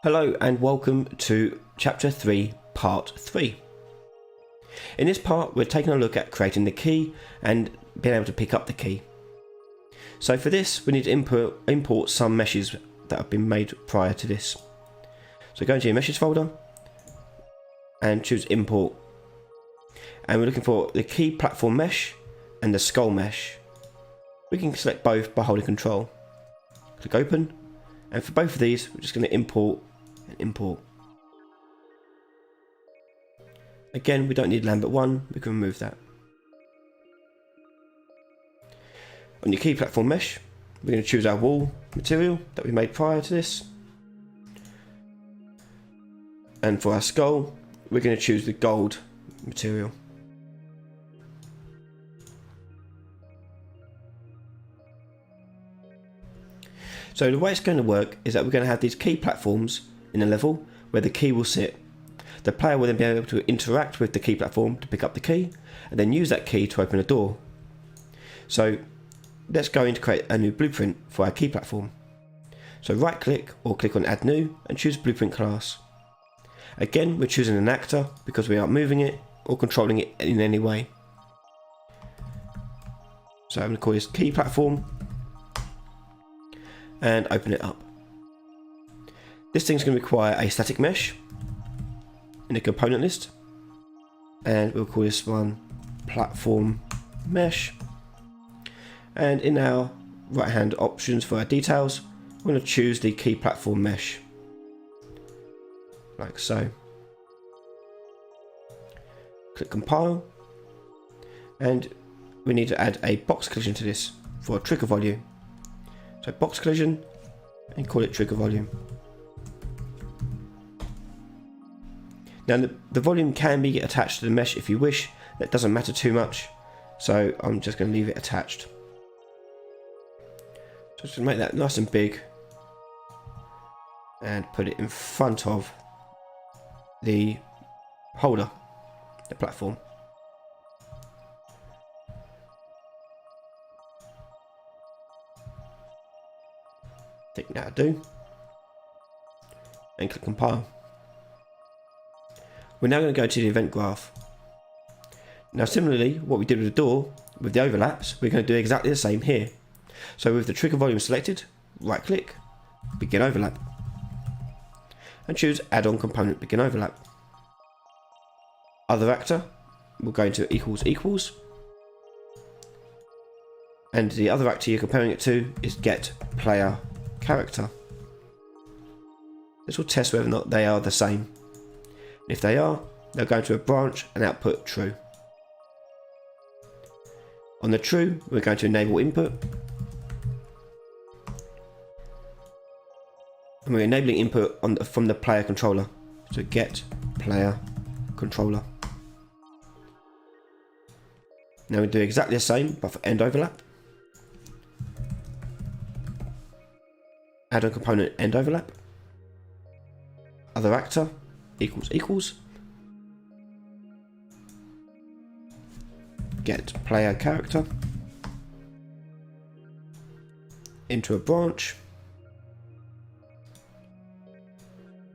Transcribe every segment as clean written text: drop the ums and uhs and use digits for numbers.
Hello and welcome to Chapter 3, Part 3. In this part we're taking a look at creating the key and being able to pick up the key. So for this we need to import some meshes that have been made prior to this. So go into your meshes folder and choose import. And we're looking for the key platform mesh and the skull mesh. We can select both by holding control. Click open, and for both of these we're just going to import and import. Again, we don't need Lambert 1, we can remove that. On your key platform mesh, we're going to choose our wall material that we made prior to this. And for our skull, we're going to choose the gold material. So the way it's going to work is that we're going to have these key platforms in a level where the key will sit. The player will then be able to interact with the key platform to pick up the key and then use that key to open a door. So let's go in to create a new blueprint for our key platform. So right click or click on add new and choose blueprint class. Again, we're choosing an actor because we aren't moving it or controlling it in any way. So I'm going to call this key platform and open it up. This thing's going to require a static mesh in the component list, and we'll call this one platform mesh. And in our right hand options for our details, we're going to choose the key platform mesh, like so. Click compile, and we need to add a box collision to this for a trigger volume. So box collision, and call it trigger volume. Now the volume can be attached to the mesh if you wish. That doesn't matter too much, so I'm just going to leave it attached. So just make that nice and big and put it in front of the holder, the platform. I think that'll do, and click compile. We're now going to go to the event graph. Now similarly, what we did with the door, with the overlaps, we're going to do exactly the same here. So with the trigger volume selected, right click, begin overlap, and choose add-on component begin overlap. Other actor, we'll go into equals equals, and the other actor you're comparing it to is get player character. This will test whether or not they are the same. If they are, they'll go into a branch and output true. On the true, we're going to enable input, and we're enabling input from the player controller. So get player controller. Now we do exactly the same, but for end overlap. Add on component end overlap. Other actor equals equals. Get player character into a branch.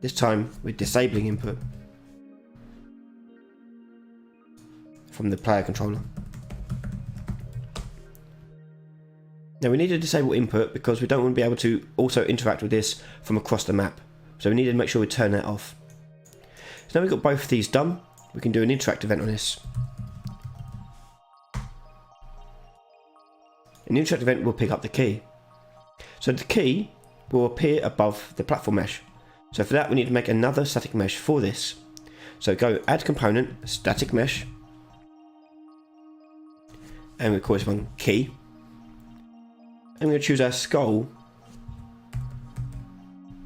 This time we're disabling input from the player controller. Now we need to disable input because we don't want to be able to also interact with this from across the map. So we need to make sure we turn that off. So now we've got both of these done, we can do an interact event on this. An interact event will pick up the key. So the key will appear above the platform mesh. So for that we need to make another static mesh for this. So go add component, static mesh, and we call this one key. And we're going to choose our skull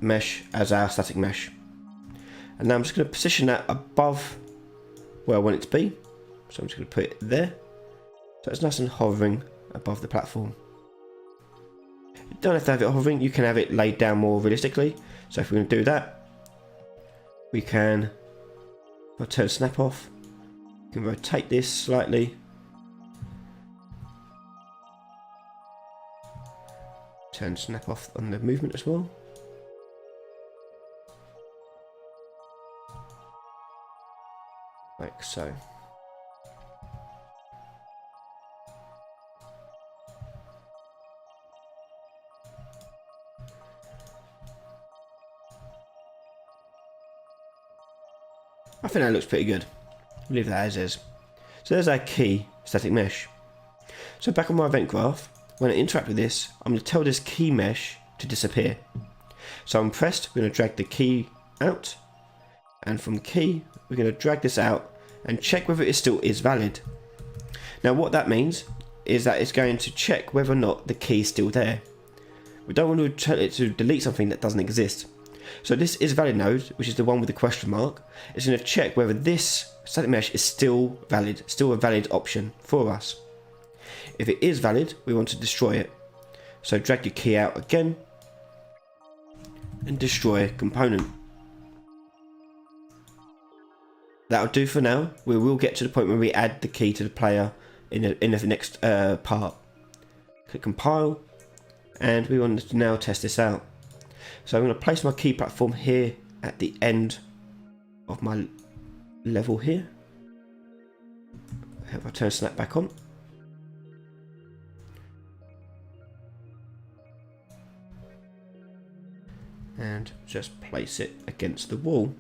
mesh as our static mesh. And now I'm just going to position that above where I want it to be. So I'm just going to put it there. So it's nice and hovering above the platform. You don't have to have it hovering, you can have it laid down more realistically. So if we're going to do that, we can, if I turn snap off, we can rotate this slightly. Turn snap off on the movement as well. like so. I think that looks pretty good. Leave that as is. So there's our key static mesh. So back on my event graph, when I interact with this, I'm going to tell this key mesh to disappear. So I'm pressed, we're going to drag the key out, and from key, we're going to drag this out and check whether it still is valid. Now what that means is that it's going to check whether or not the key is still there. We don't want to tell it to delete something that doesn't exist. So this is valid node, which is the one with the question mark. It's going to check whether this static mesh is still valid, still a valid option for us. If it is valid, we want to destroy it. So drag your key out again and destroy component. That'll do for now. We will get to the point where we add the key to the player in the next part. Click compile, and we want to now test this out. So I'm going to place my key platform here at the end of my level here. If I turn snap back on. And just place it against the wall.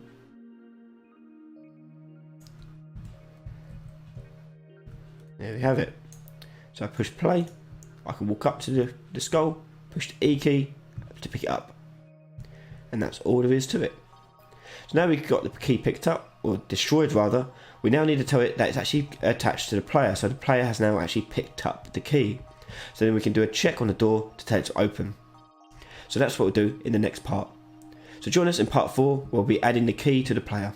There we have it. So I push play, I can walk up to the skull, push the E key to pick it up. And that's all there is to it. So now we've got the key picked up, or destroyed rather, we now need to tell it that it's actually attached to the player. So the player has now actually picked up the key. So then we can do a check on the door to tell it to open. So that's what we'll do in the next part. So join us in part 4, where we'll be adding the key to the player.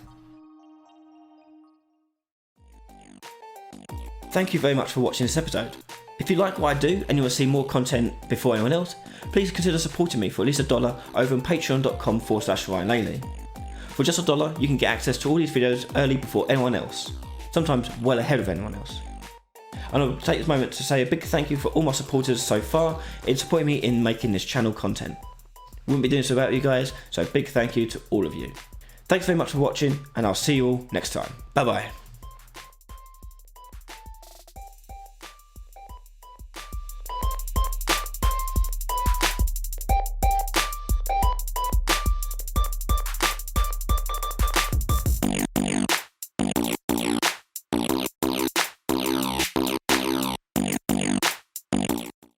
Thank you very much for watching this episode. If you like what I do and you want to see more content before anyone else, please consider supporting me for at least $1 over on patreon.com/RyanLaley. For just $1, you can get access to all these videos early before anyone else, sometimes well ahead of anyone else. And I'll take this moment to say a big thank you for all my supporters so far in supporting me in making this channel content. Wouldn't be doing this without you guys, so a big thank you to all of you. Thanks very much for watching, and I'll see you all next time. Bye bye.